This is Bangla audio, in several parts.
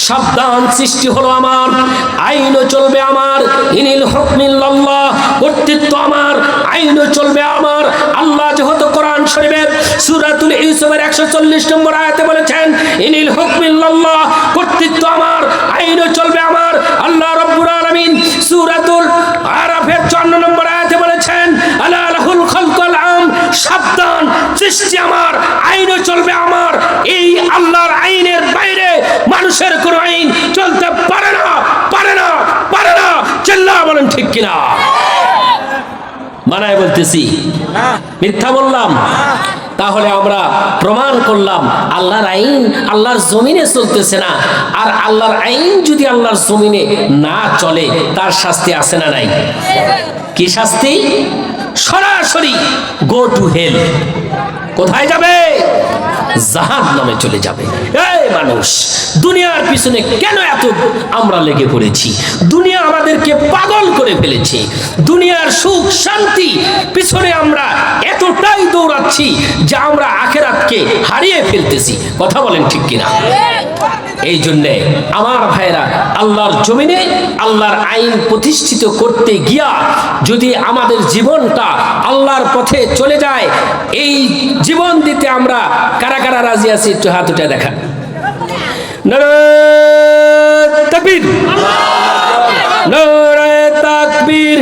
সাবধান, সৃষ্টি হলো আমার, আইনও চলবে আমার। ইনিল হুকমিল্লাল্লাহ, কর্তৃত্ব আমার, আইনও চলবে আমার। আল্লাহ যেহেতু কোরআন শরীফের সূরাতুল ইউসুফের 140 নম্বর আয়াতে বলেছেন ইনিল হুকমিল্লাল্লাহ, কর্তৃত্ব আমার, আইনও চলবে আমার। আল্লাহ রাব্বুল আলামিন সূরাতুল আরাফের 54 নম্বর আয়াতে বলেছেন আলা লাহুল খালকুল আম, সাবধান, সৃষ্টি আমার, আইনও চলবে আমার। এই আল্লাহর আইনের বাইরে মানুষের কোনো আইন চলতে পারে না, পারে না, পারে না। চিল্লা বলেন ঠিক কিনা? মানায় বলতেছি, মিথ্যা বললাম? তাহলে আমরা প্রমাণ করলাম আল্লাহর আইন আল্লাহর জমিনে চলতেছে না। আর আল্লাহর আইন যদি আল্লাহর জমিনে না চলে তার শাস্তি আছে না নাই? কি শাস্তি? সরাসরি গো টু হেল। কোথায় যাবে? জাহান্নামে চলে যাবে। এই মানুষ, দুনিয়ার পিছনে কেন এত আমরা লেগে পড়েছি? দুনিয়া আমাদেরকে পাগল করে ফেলেছে। দুনিয়ার সুখ শান্তি পিছনে আমরা এতটাই দৌড়াচ্ছি যে আমরা আখিরাতকে হারিয়ে ফেলতেছি। কথা বলেন ঠিক কিনা? এই জন্যে আমার ভাইরা, আল্লাহর জমিনে আল্লাহর আইন প্রতিষ্ঠিত করতে গিয়া যদি আমাদের জীবনটা আল্লাহর পথে চলে যায়, এই জীবন দিতে আমরা কারা কারা রাজি আছি? একটু হাত উঠে দেখান। নারে তাকবীর, নারে তাকবীর।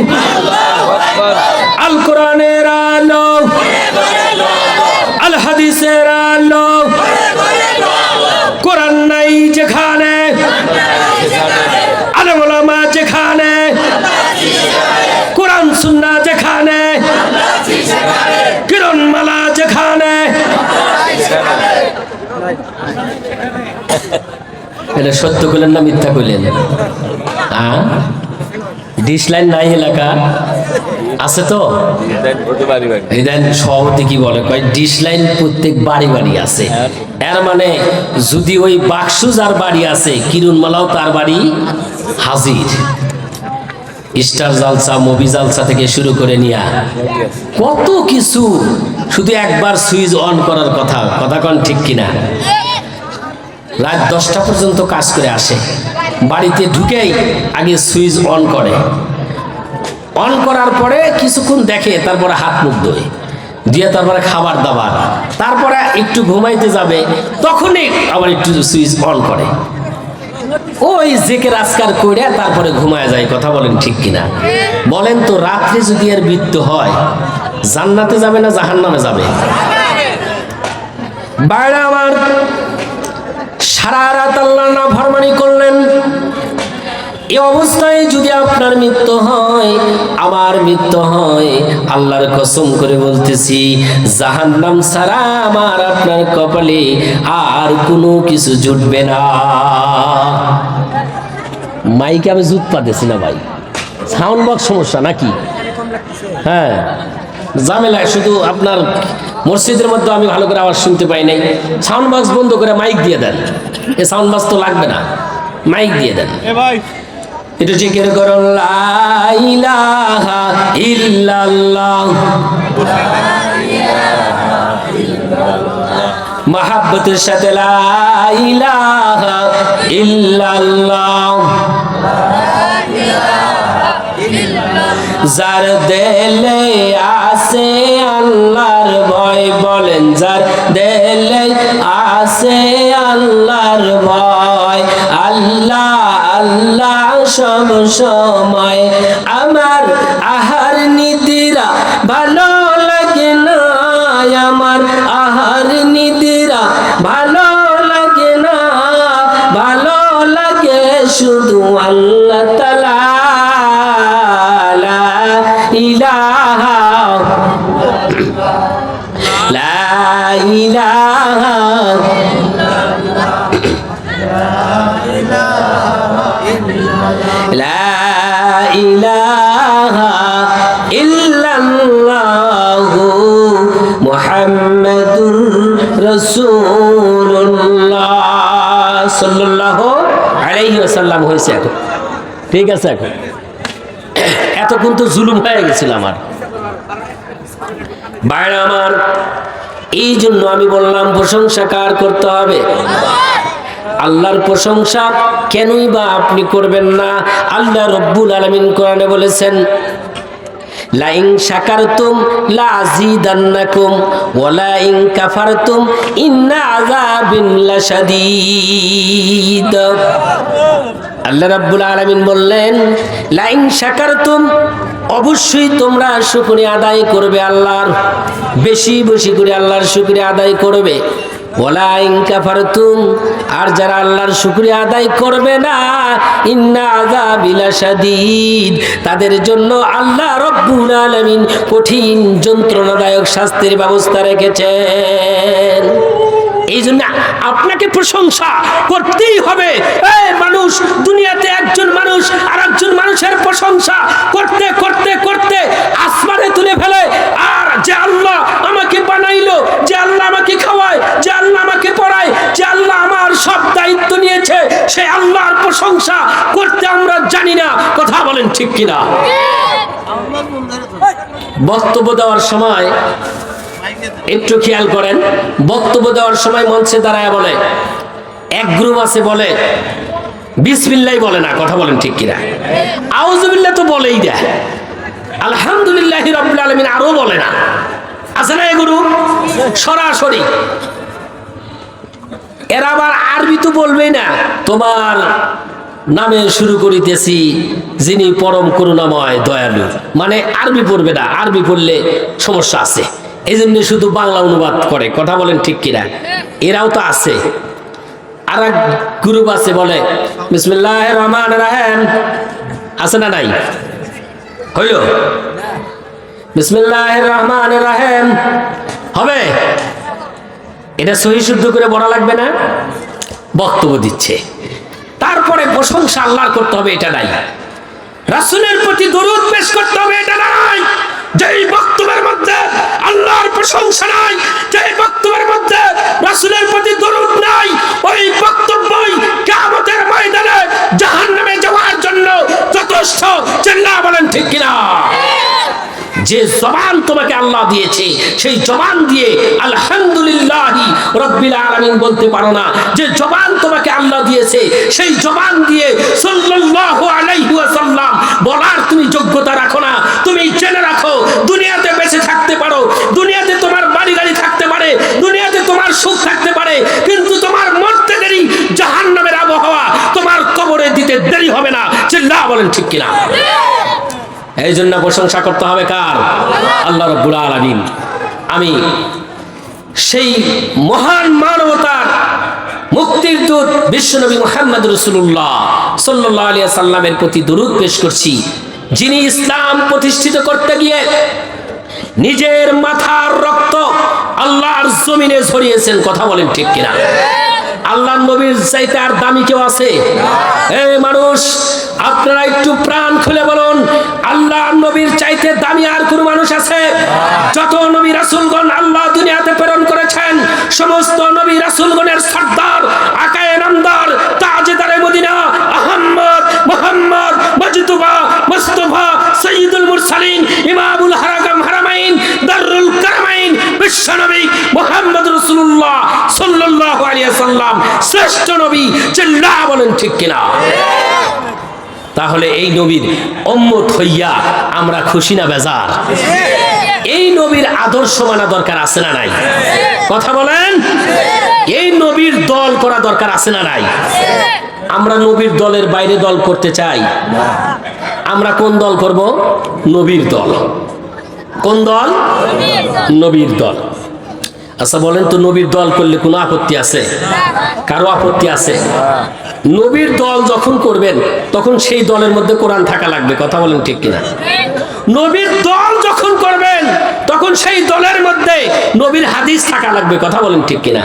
আল কোরআনের আলো, আল হাদিসের আলো। কোরআন নাই যেখানে, আলেম ওলামা যেখানে, কোরআন সুন্নাহ যেখানে, কিরণমালা যেখানে। এটা সত্য কইলেন না মিথ্যা কইলেন? ডিশ লাইন নাই এলাকা আছে তো? সভাপতি কি বলে, কয় ডিশ লাইন প্রত্যেক বাড়ি বাড়ি আছে। এর মানে যদি ওই বাক্সু যার বাড়ি আছে, কিরণমালাও তার বাড়ি হাজির। স্টার জালসা, মুভি জালসা থেকে শুরু করে নিয়া কত কিছু, শুধু একবার সুইচ অন করার কথা। কথা কোন ঠিক কিনা? রাত 10টা পর্যন্ত কাজ করে আসে, বাড়িতে ঢুকেই আগে সুইচ অন করে। অন করার পরে কিছুক্ষণ দেখে, তারপরে হাত মুখ ধোয়, দিয়ে তারপরে খাবার দাবার, তারপরে একটু ঘুমাইতে যাবে, তখনই আবার একটু সুইচ অন করে। ওই জেকের আজকার করে তারপরে ঘুমায় যায়। কথা বলেন ঠিক কিনা? বলেন তো, রাত্রে যদি এর মৃত্যু হয়, জান্নাতে যাবে না জাহান্নামে যাবে? বাইরে আমার সারা রাত আল্লাহর নাফরমানি করলেন, এই অবস্থায় যদি আপনার মৃত্যু হয়, আমার মৃত্যু হয়, আল্লাহর কসম করে বলতেছি, জাহান্নাম ছাড়া আমার আপনার কপালে আর কোনো কিছু জুটবে না। মাইকে আমি জুত পাতেছি না ভাই, সাউন্ড বক্স সমস্যা নাকি? হ্যাঁ, ঝামেলা। শুধু আপনার মসজিদের মধ্যে আমি ভালো করে আওয়াজ শুনতে পাই নাই। সাউন্ড বক্স বন্ধ করে মাইক দিয়ে দেন। এই সাউন্ড বক্স তো লাগবে না, মাইক দিয়ে দেন। এটা জিকির করো, লা ইলাহা ইল্লাল্লাহ, মহাব্বতের সাথে লা ইলাহা ইল্লাল্লাহ। যার দেলে আছে আল্লাহর ভয়, বলেন যার দেলে আছে আল্লাহর ভয়, আল্লাহ আল্লাহ সব সময়। আমার আহার নিদিরা ভালো লাগে না, আমার আহার নিদিরা ভালো লাগে না, ভালো লাগে শুধু আল্লাহ তাআলা। লা ইলাহা, লা ইলাহা, লা ইলাহা ইল্লাল্লাহু মুহাম্মাদুর রাসূলুল্লাহ সাল্লাল্লাহু আলাইহি ওয়াসাল্লাম হয়েছে এখন। ঠিক আছে, এখন এতক্ষণ তো জুলুম হয়ে গেছিল আমার বাইরে আমার। এই জন্য আমি বললাম প্রশংসা কার করতে হবে? আল্লাহর প্রশংসা কেনই বা আপনি করবেন না? আল্লাহ রব্বুল আলামিন কোরআনে বলেছেন, লাইন শাকারতুম লাযিদান্নাকুম ওয়া লাইন কাফারতুম ইন্না আযাবিন লাশাদীদ। আল্লাহ রাব্বুল আলামিন বললেন, লাইন শাকারতুম, অবশ্যই তোমরা শুকরিয়া আদায় করবে আল্লাহর, বেশি বেশি করে আল্লাহর শুকরিয়া আদায় করবে। ওয়ালা ইন কাফারতুম, আর যারা আল্লাহর শুকরিয়া আদায় করবে না, ইন্না আযাবি লাশাদীদ, তাদের জন্য আল্লাহ রব্বুল আলামিন কঠিন যন্ত্রণাদায়ক শাস্তির ব্যবস্থা রেখেছেন। এই জন্য আপনাকে প্রশংসা করতেই হবে। মানুষ দুনিয়াতে একজন মানুষ আর একজন মানুষের প্রশংসা করতে করতে করতে আসমানে তুলে ফেলে, আর যে আল্লাহ আমাকে বানাইলো, যে আল্লাহ আমাকে খাওয়ায়, যে আল্লাহ আমাকে পড়ায়, যে আল্লাহ আমার সব দায়িত্ব নিয়েছে, সেই আল্লাহর প্রশংসা করতে আমরা জানি না। কথা বলেন ঠিক কিনা? বক্তব্য দেওয়ার সময় একটু খেয়াল করেন, বক্তব্য দেওয়ার সময় মঞ্চে দাঁড়ায় বলে, এক গ্রুপ আছে বলে বিসমিল্লাহ বলে না। কথা বলেন ঠিক কিনা? আউযুবিল্লাহ তো বলেই দেয়, আলহামদুলিল্লাহি রাব্বিল আলামিন আরো বলে না। আছে না এগুলো সরাসরি? এরা আবার আরবি তো বলবেই না, তোমার নামে শুরু করিতেছি যিনি পরম করুণাময় দয়ালু, মানে আরবি পড়বে না। আরবি পড়লে সমস্যা আছে, এই জন্য শুধু বাংলা অনুবাদ করে। কথা বলেন ঠিক কিনা? এরাও তো আছে। আর এক গ্রুপ আছে বলে বিসমিল্লাহির রহমানির রহিম। আছে না নাই? হইল বিসমিল্লাহির রহমানির রহিম হবে? এটা সহি শুদ্ধ করে বলা লাগবে না? বক্তব্য দিচ্ছে, তারপরে প্রশংসা আল্লাহর করতে হবে, এটা নাই। রাসূলের প্রতি দরুদ পেশ করতে হবে, এটা নাই। যেই বক্তব্যের মধ্যে আল্লাহর প্রশংসা নাই, যেই বক্তব্যের মধ্যে রাসূলের প্রতি দরুদ নাই, ওই বক্তব্যই কিয়ামতের ময়দানে জাহান্নামে যাওয়ার জন্য যথেষ্ট। চিল্লা বলেন ঠিক কিনা? যে জবান তোমাকে আল্লাহ দিয়েছে, সেই জবান দিয়ে আলহামদুলিল্লাহি রাব্বিল আলামিন বলতে পারো না। যে জবান তোমাকে আল্লাহ দিয়েছে, সেই জবান দিয়ে সাল্লাল্লাহু আলাইহি ওয়াসাল্লাম বলার তুমি যোগ্যতা রাখো না। তুমি জেনে রাখো, দুনিয়াতে বেঁচে থাকতে পারো, দুনিয়াতে তোমার বাড়ি গাড়ি থাকতে পারে, দুনিয়াতে তোমার সুখ থাকতে পারে, কিন্তু তোমার মরতে দেরি, জাহান্নামের আবহাওয়া তোমার কবরে দিতে দেরি হবে না। চিল্লা বলেন ঠিক কিনা? এই জন্য প্রশংসা করতে হবে কার? আল্লাহ রাব্বুল আলামিন। আমি সেই মহান মানবতার মুক্তির দূত বিশ্বনবী মুহাম্মদ রাসূলুল্লাহ সাল্লাল্লাহু আলাইহি সাল্লামের প্রতি দরুদ পেশ করছি, যিনি ইসলাম প্রতিষ্ঠিত করতে গিয়ে নিজের মাথার রক্ত আল্লাহর জমিনে ঝরিয়েছেন। কথা বলেন ঠিক কিনা? আল্লাহর নবীর চাইতে আর দামি কেউ আছে? এই মানুষ, আপনারা একটু প্রাণ খুলে বলুন, আল্লাহর নবীর চাইতে দামি আর কোন মানুষ আছে? যত নবী রাসূলগণ আল্লাহ দুনিয়াতে প্রেরণ করেছেন, সমস্ত নবী রাসূলগণের সর্দার, আকায়ে নামদার, তাজদারে মদিনা, আহমদ, মুহাম্মদ, মুজতবা, মুস্তাফা, সাইয়্যিদুল মুরসালিন, ইমামুল হারামাইন, দারুল কারমাইন, বিশ্বনবী মুহাম্মদ রাসূলুল্লাহ সাল্লাল্লাহু আলাইহি ওয়াসাল্লাম শ্রেষ্ঠ নবী। চিল্লা বলেন ঠিক কিনা? তাহলে এই নবীর উম্মত হইয়া আমরা খুশি না বেজার? এই নবীর আদর্শ মানা দরকার আছে না নাই? কথা বলেন। এই নবীর দল করা দরকার আছে না নাই? আমরা নবীর দলের বাইরে দল করতে চাই? আমরা কোন দল করব? নবীর দল। কোন দল? নবীর দল। আচ্ছা বলেন তো, নবীর দল করলে কোনো আপত্তি আছে? কারো আপত্তি আছে? নবীর দল যখন করবেন তখন সেই দলের মধ্যে কোরআন থাকা লাগবে। কথা বলেন ঠিক কিনা? নবীর দল যখন করবেন তখন সেই দলের মধ্যে নবীর হাদিস থাকা লাগবে। কথা বলেন ঠিক কিনা?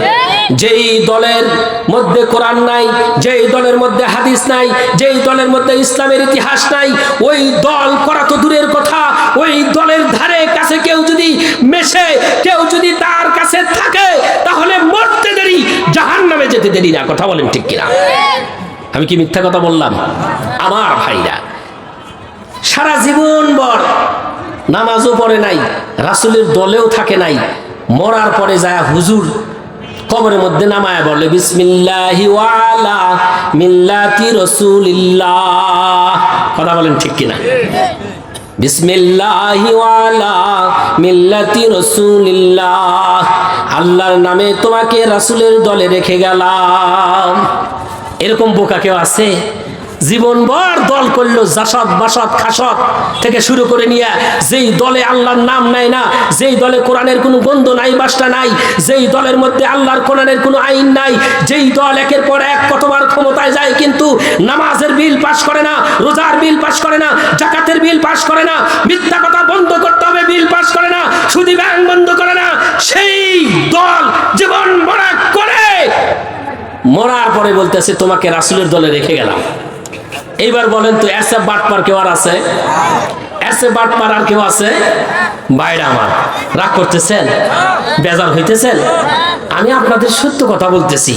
যেই দলের মধ্যে কোরআন নাই, যেই দলের মধ্যে হাদিস নাই, যেই দলের মধ্যে ইসলামের ইতিহাস নাই, ওই দল করা তো দূরের কথা, ওই দলের ধারে কাছে কেউ যদি মেশে, কেউ যদি তার কাছে থাকে, তাহলে মরতে দেরি, জাহান্নামে যেতে দেরি না। কথা বলেন ঠিক কিনা? আমি কি মিথ্যা কথা বললাম? আমার ভাইরা, সারা জীবন ভর নামাজও পড়ে নাই, রাসূলের দলেও থাকে নাই, মরার পরে যায় হুজুর কবরের মধ্যে নামায় বলে বিসমিল্লাহি ওয়া আলা মিল্লাতি রাসূলিল্লাহ। কথা বলেন ঠিক কিনা? বিসমিল্লাহি ওয়া আলা মিল্লাতি রাসূলিল্লাহ, আল্লাহর নামে তোমাকে রাসূলের দলে রেখে গেলাম। এরকম বোকা কেউ আছে? জীবনভর দল করলো, জাসদ বাসদ খাসদ থেকে শুরু করে নিয়ে যেই দলে আল্লাহর নাম নাই না, যেই দলে কোরআনের কোনো গন্ধ নাই, বাসটা নাই, যেই দলের মধ্যে আল্লাহর কোরআনের কোনো আইন নাই, যেই দল একের পর এক কতবার ক্ষমতায় যায় কিন্তু নামাজের বিল পাস করে না, রোজার বিল পাস করে না, জাকাতের বিল পাস করে না, মিথ্যা কথা বন্ধ করতে হবে বিল পাস করে না, সুদি ব্যাংক বন্ধ করে না, সেই দল জীবন মরা করে মরার পরে বলতেছে তোমাকে রাসূলের দলে রেখে গেলাম। এইবার বলেন তো এসে বাটপার কেউ আর আছে? এসে বাটপার আর কেউ আছে? বাইরে আমার রাগ করতেছেন, বেজার হইতেছেন? আমি আপনাদের সত্য কথা বলতেছি।